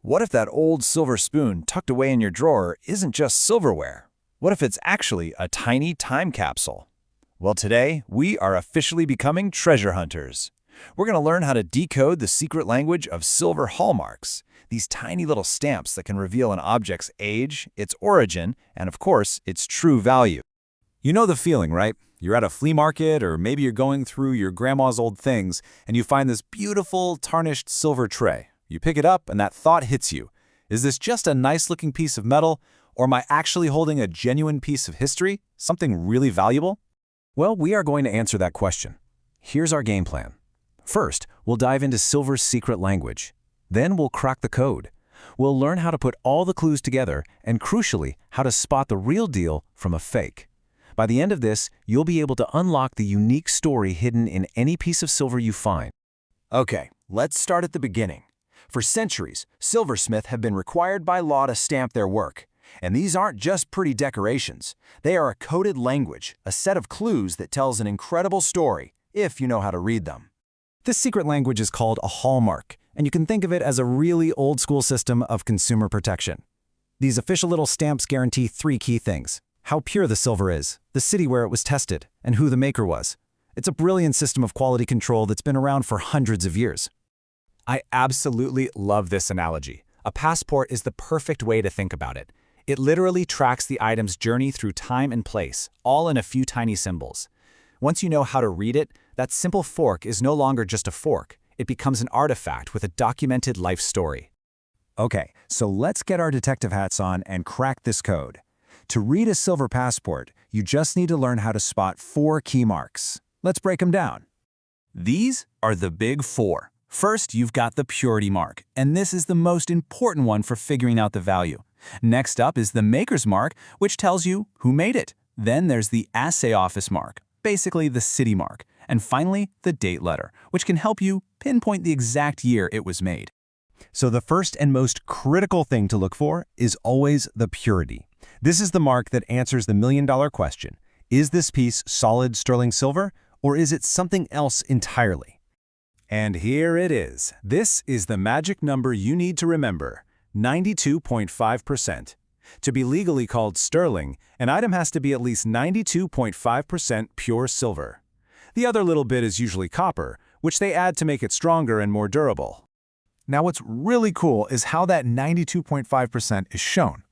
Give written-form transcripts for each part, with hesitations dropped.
What if that old silver spoon tucked away in your drawer isn't just silverware? What if it's actually a tiny time capsule? Well, today, we are officially becoming treasure hunters. We're going to learn how to decode the secret language of silver hallmarks, these tiny little stamps that can reveal an object's age, its origin, and of course, its true value. You know the feeling, right? You're at a flea market, or maybe you're going through your grandma's old things, and you find this beautiful, tarnished silver tray. You pick it up, and that thought hits you. Is this just a nice-looking piece of metal, or am I actually holding a genuine piece of history, something really valuable? Well, we are going to answer that question. Here's our game plan. First, we'll dive into silver's secret language. Then we'll crack the code. We'll learn how to put all the clues together, and crucially, how to spot the real deal from a fake. By the end of this, you'll be able to unlock the unique story hidden in any piece of silver you find. Okay, let's start at the beginning. For centuries, silversmiths have been required by law to stamp their work. And these aren't just pretty decorations. They are a coded language, a set of clues that tells an incredible story, if you know how to read them. This secret language is called a hallmark, and you can think of it as a really old-school system of consumer protection. These official little stamps guarantee three key things: how pure the silver is, the city where it was tested, and who the maker was. It's a brilliant system of quality control that's been around for hundreds of years. I absolutely love this analogy. A passport is the perfect way to think about it. It literally tracks the item's journey through time and place, all in a few tiny symbols. Once you know how to read it, that simple fork is no longer just a fork. It becomes an artifact with a documented life story. Okay, so let's get our detective hats on and crack this code. To read a silver passport, you just need to learn how to spot 4 key marks. Let's break them down. These are the big 4. First, you've got the purity mark, and this is the most important one for figuring out the value. Next up is the maker's mark, which tells you who made it. Then there's the assay office mark, basically the city mark. And finally, the date letter, which can help you pinpoint the exact year it was made. So the first and most critical thing to look for is always the purity. This is the mark that answers the million-dollar question. Is this piece solid sterling silver, or is it something else entirely? And here it is. This is the magic number you need to remember: 92.5%. To be legally called sterling, an item has to be at least 92.5% pure silver. The other little bit is usually copper, which they add to make it stronger and more durable. Now what's really cool is how that 92.5% is shown.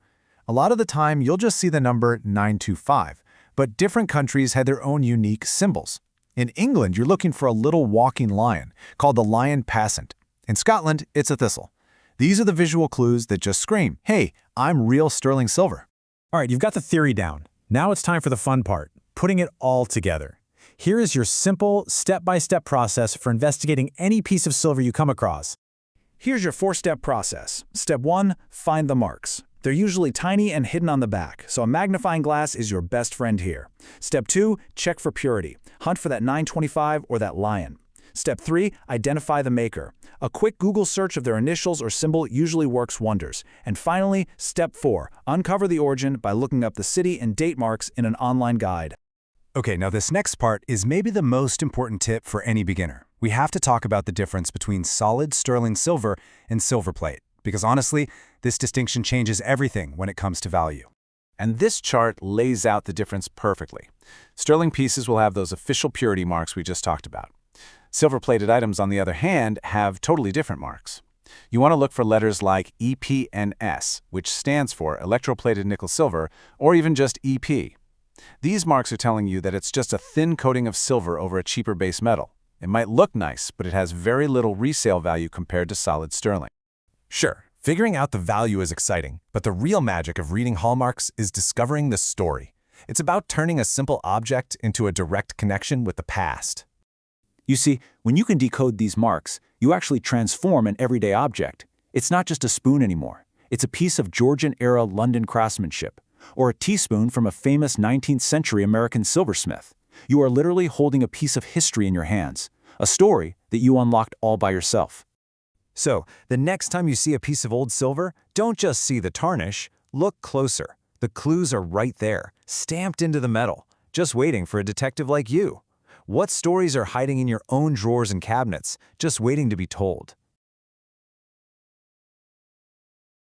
A lot of the time you'll just see the number 925, but different countries had their own unique symbols. In England, you're looking for a little walking lion, called the lion passant. In Scotland, it's a thistle. These are the visual clues that just scream, hey, I'm real sterling silver. All right, you've got the theory down. Now it's time for the fun part, putting it all together. Here is your simple, step-by-step process for investigating any piece of silver you come across. Here's your 4-step process. Step 1, find the marks. They're usually tiny and hidden on the back, so a magnifying glass is your best friend here. Step 2, check for purity. Hunt for that 925 or that lion. Step 3, identify the maker. A quick Google search of their initials or symbol usually works wonders. And finally, Step 4, uncover the origin by looking up the city and date marks in an online guide. Okay, now this next part is maybe the most important tip for any beginner. We have to talk about the difference between solid sterling silver and silver plate, because honestly, this distinction changes everything when it comes to value. And this chart lays out the difference perfectly. Sterling pieces will have those official purity marks we just talked about. Silver-plated items, on the other hand, have totally different marks. You want to look for letters like EPNS, which stands for electroplated nickel silver, or even just EP. These marks are telling you that it's just a thin coating of silver over a cheaper base metal. It might look nice, but it has very little resale value compared to solid sterling. Sure, figuring out the value is exciting, but the real magic of reading hallmarks is discovering the story. It's about turning a simple object into a direct connection with the past. You see, when you can decode these marks, you actually transform an everyday object. It's not just a spoon anymore. It's a piece of Georgian-era London craftsmanship, or a teaspoon from a famous 19th century American silversmith. You are literally holding a piece of history in your hands, a story that you unlocked all by yourself. So, the next time you see a piece of old silver, don't just see the tarnish, look closer. The clues are right there, stamped into the metal, just waiting for a detective like you. What stories are hiding in your own drawers and cabinets, just waiting to be told?